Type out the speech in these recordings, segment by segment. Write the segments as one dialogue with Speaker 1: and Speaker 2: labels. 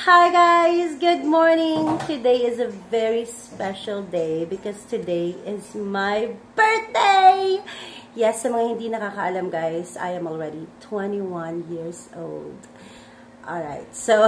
Speaker 1: Hi guys! Good morning! Today is a very special day because today is my birthday! Yes, sa mga hindi nakakaalam guys, I am already 21 years old. Alright, so,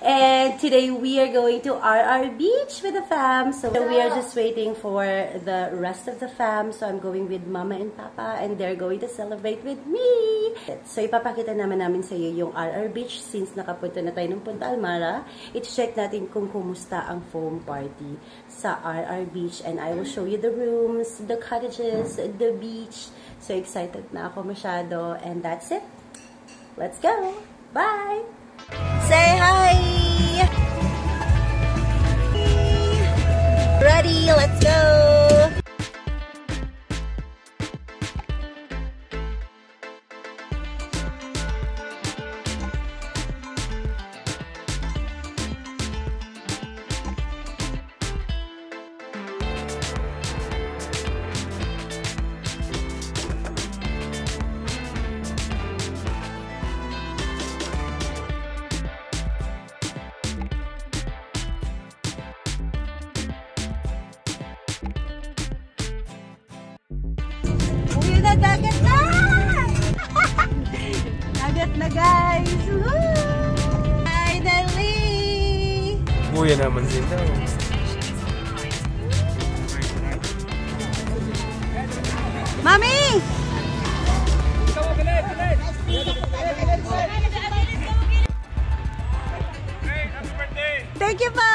Speaker 1: and today we are going to RR Beach with the fam. So we are just waiting for the rest of the fam. So I'm going with Mama and Papa and they're going to celebrate with me. So ipapakita naman sa iyo yung RR Beach since nakapunta na tayo ng Punta Almara. I-check natin kung kumusta ang foam party sa RR Beach. And I will show you the rooms, the cottages, the beach. So excited na ako masyado. And that's it. Let's go! Bye! Say hi! Ready, let's go! Dagat na! Dagat na guys! Finally!
Speaker 2: Buya naman din daw.
Speaker 1: Mami! Thank you pa!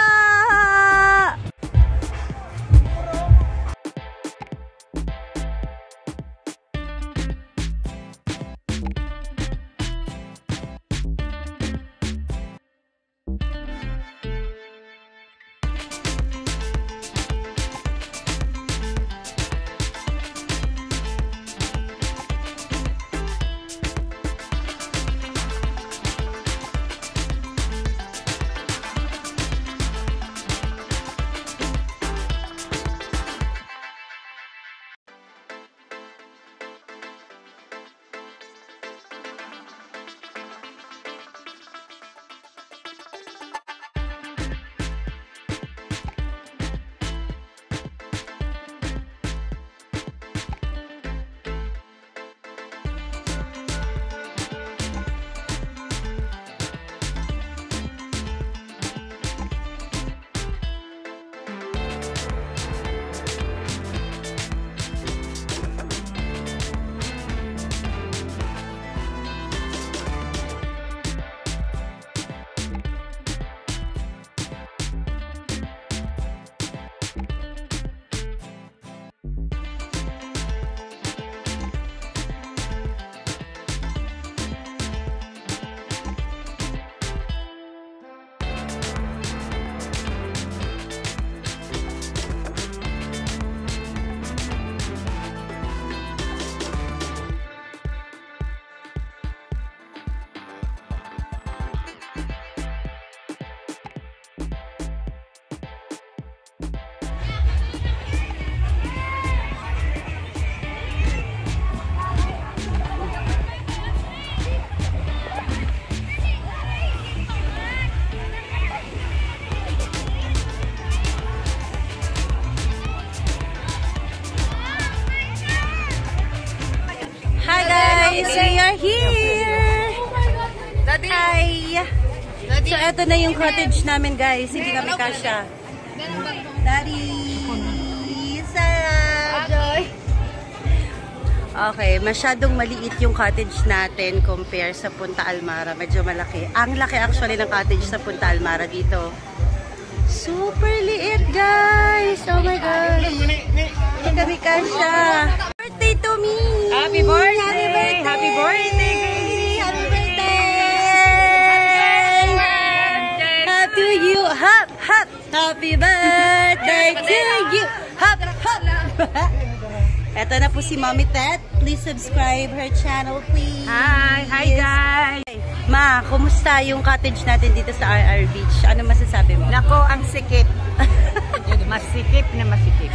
Speaker 1: We are here!
Speaker 3: Daddy!
Speaker 1: Hi!
Speaker 3: Daddy!
Speaker 1: So, eto na yung cottage namin, guys. Hindi kami kasya. Daddy! Sarah! Joy! Okay, masyadong maliit yung cottage natin compare sa Punta Almara. Medyo malaki. Ang laki actually ng cottage sa Punta Almara dito. Super liit, guys! Oh my God! Hindi kami kasya. Birthday to me!
Speaker 3: Happy birthday!
Speaker 1: Happy birthday!
Speaker 3: Happy birthday!
Speaker 1: Happy birthday! Happy to you! Hop! Hop! Happy birthday to you! Hop! Hop! Eto na po si Mommy Tet. Please subscribe her channel, please.
Speaker 3: Hi! Hi, guys!
Speaker 1: Ma, kumusta yung cottage natin dito sa RR Beach? Ano masasabi mo?
Speaker 3: Nako, ang sikip. Masikip na masikip.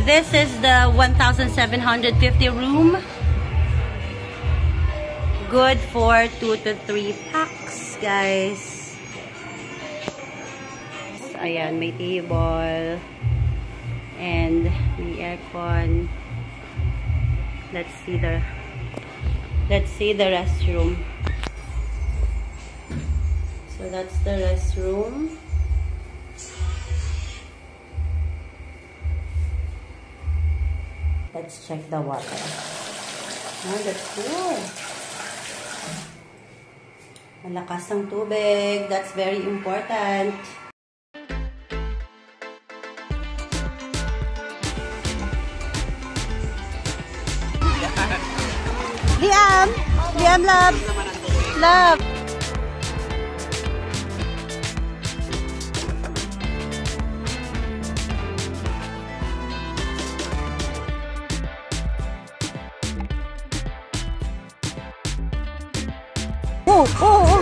Speaker 1: This is the 1,750 room. Good for 2 to 3 packs, guys. Ayan, may table. And may aircon. Let's see the restroom. So that's the restroom. Let's check the water. Oh, that's cool. Malakas ang tubig. That's very important. Liam, love. Oh.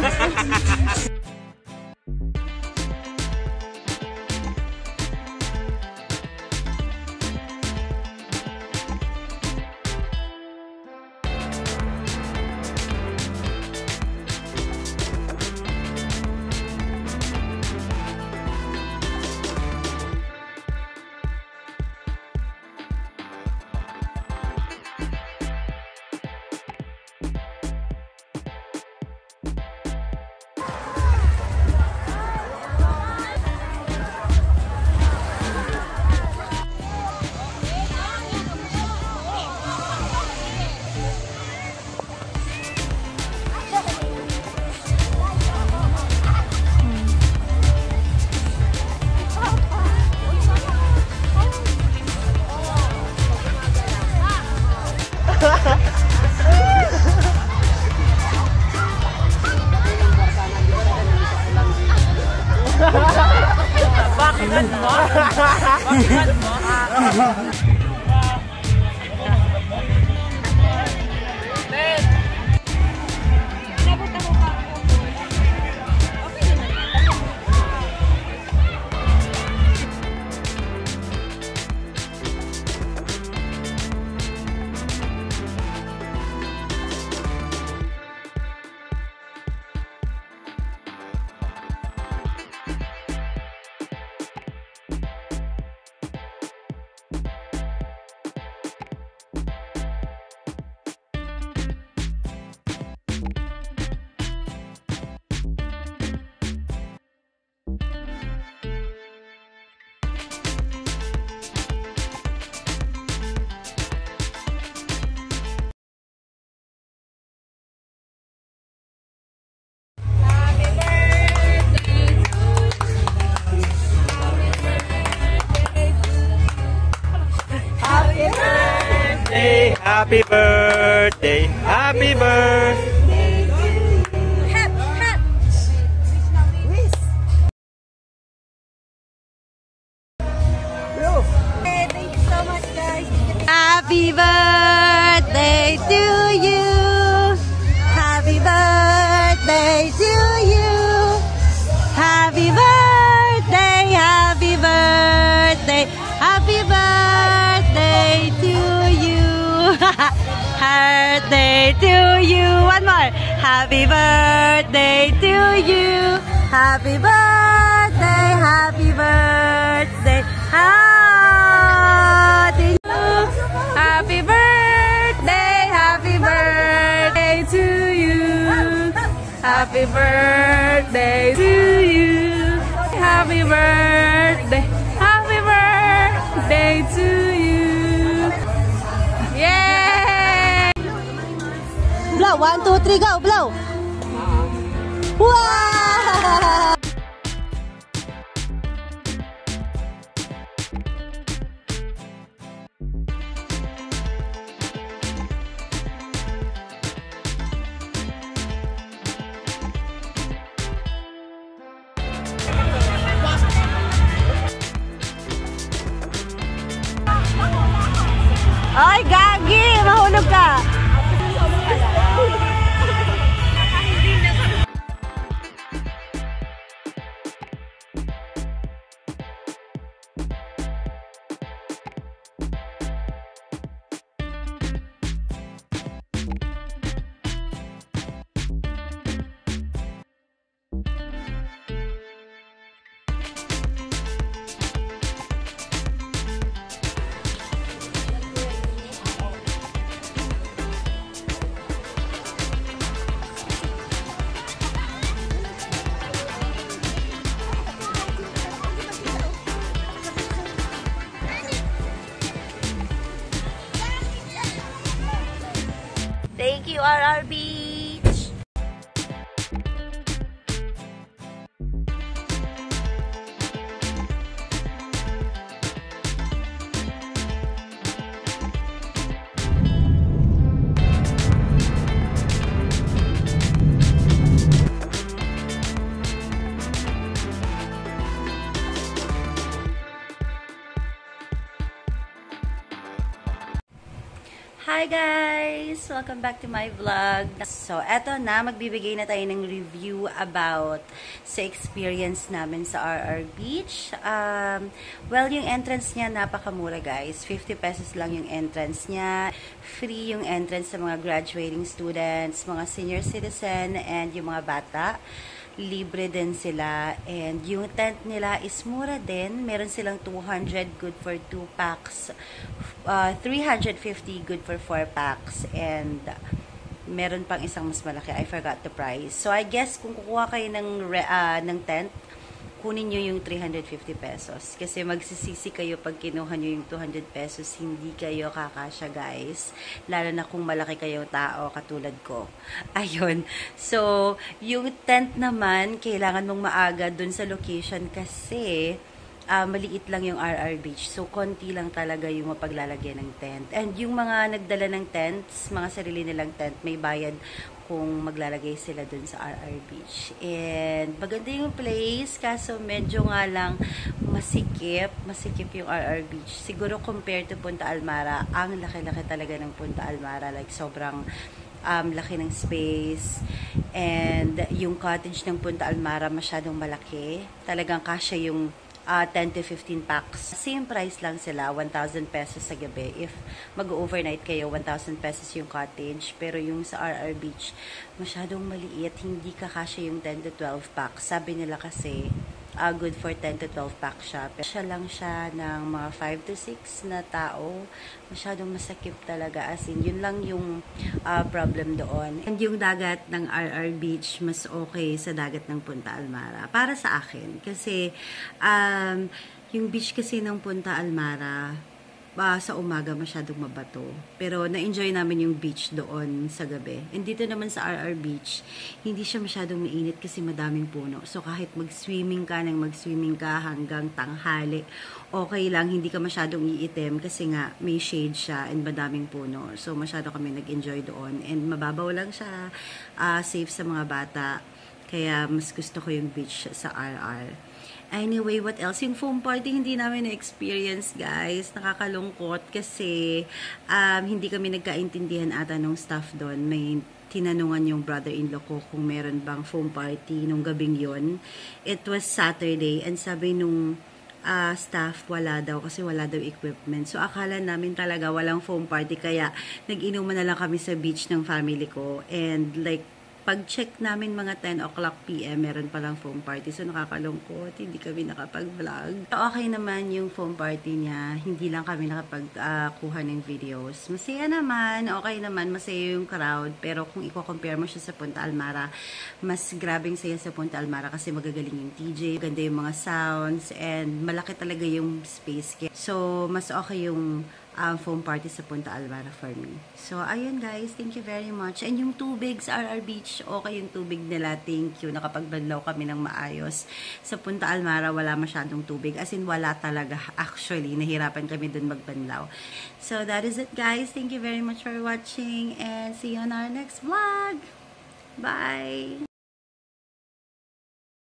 Speaker 2: Happy birthday, happy birthday.
Speaker 1: Hep. Hey, thank you so much, guys. Happy birthday to you. Happy birthday to you. Happy birthday, happy birthday, happy birthday to you. Birthday to you. One more. Happy birthday to you. Happy birthday, happy birthday. Happy birthday, happy birthday to you. Happy birthday to you. Happy birthday to you. Yay! Blow. 1, 2, 3, go. Blow. Wow! Ay, gagi! Mahulog ka! you, RR Beach! Hi guys! Welcome back to my vlog. So, eto na, magbibigay na tayo ng review about sa experience namin sa RR Beach. Well, yung entrance niya napakamura guys. 50 pesos lang yung entrance niya. Free yung entrance sa mga graduating students, mga senior citizen, and yung mga bata. Libre din sila, and yung tent nila is mura din. Meron silang 200 good for 2 packs, 350 good for 4 packs, and meron pang isang mas malaki, I forgot the price. So I guess kung kukuha kayo ng tent, kunin nyo yung 350 pesos. Kasi magsisisi kayo pag kinuha nyo yung 200 pesos, hindi kayo kakasya guys. Lalo na kung malaki kayong tao, katulad ko. Ayun. So, yung tent naman, kailangan mong maaga dun sa location kasi maliit lang yung RR Beach. So, konti lang talaga yung mapaglalagyan ng tent. And yung mga nagdala ng tents, mga sarili nilang tent, may bayad kung maglalagay sila dun sa RR Beach. And maganda yung place, kaso medyo nga lang masikip yung RR Beach. Siguro compared to Punta Almara, ang laki-laki talaga ng Punta Almara. Like, sobrang laki ng space. And yung cottage ng Punta Almara masyadong malaki. Talagang kasya yung 10 to 15 packs. Same price lang sila, 1,000 pesos sa gabi. If mag-overnight kayo, 1,000 pesos yung cottage. Pero yung sa RR Beach, masyadong maliit. Hindi kakasya yung 10 to 12 packs. Sabi nila kasi, good for 10 to 12 pack siya. Pero siya lang siya ng mga 5 to 6 na tao. Masyadong masakip talaga. As in, yun lang yung problem doon. And yung dagat ng RR Beach, mas okay sa dagat ng Punta Almara. Para sa akin. Kasi, yung beach kasi ng Punta Almara, sa umaga masyadong mabato. Pero na-enjoy namin yung beach doon sa gabi. And dito naman sa RR Beach, hindi siya masyadong mainit kasi madaming puno. So kahit mag-swimming ka hanggang tanghali, okay lang, hindi ka masyadong iitim kasi nga may shade siya and madaming puno. So masyado kami nag-enjoy doon. And mababaw lang siya, safe sa mga bata. Kaya mas gusto ko yung beach sa RR. Anyway, what else? Yung foam party, hindi namin na-experience, guys. Nakakalungkot kasi hindi kami nagkaintindihan ata nung staff doon. May tinanungan yung brother-in-law ko kung meron bang foam party nung gabing yon. It was Saturday, and sabi nung staff, wala daw kasi wala daw equipment. So, akala namin talaga walang foam party, kaya nag-inuman na lang kami sa beach ng family ko. And like, pag-check namin mga 10 o'clock PM, meron palang foam party. So, nakakalungkot. Hindi kami nakapag-vlog. Okay naman yung foam party niya. Hindi lang kami nakapag-kuha ng videos. Masaya naman. Okay naman. Masaya yung crowd. Pero kung i-compare mo siya sa Punta Almara, mas grabing saya sa Punta Almara kasi magagaling yung DJ. Ganda yung mga sounds. And malaki talaga yung space. So, mas okay yung foam party sa Punta Almara for me. So, ayun guys. Thank you very much. And yung tubig sa RR Beach, okay yung tubig nila. Thank you. Nakapagbanlaw kami ng maayos. Sa Punta Almara, wala masyadong tubig. As in, wala talaga. Actually, nahirapan kami dun magbanlaw. So, that is it guys. Thank you very much for watching. And see you on our next vlog. Bye!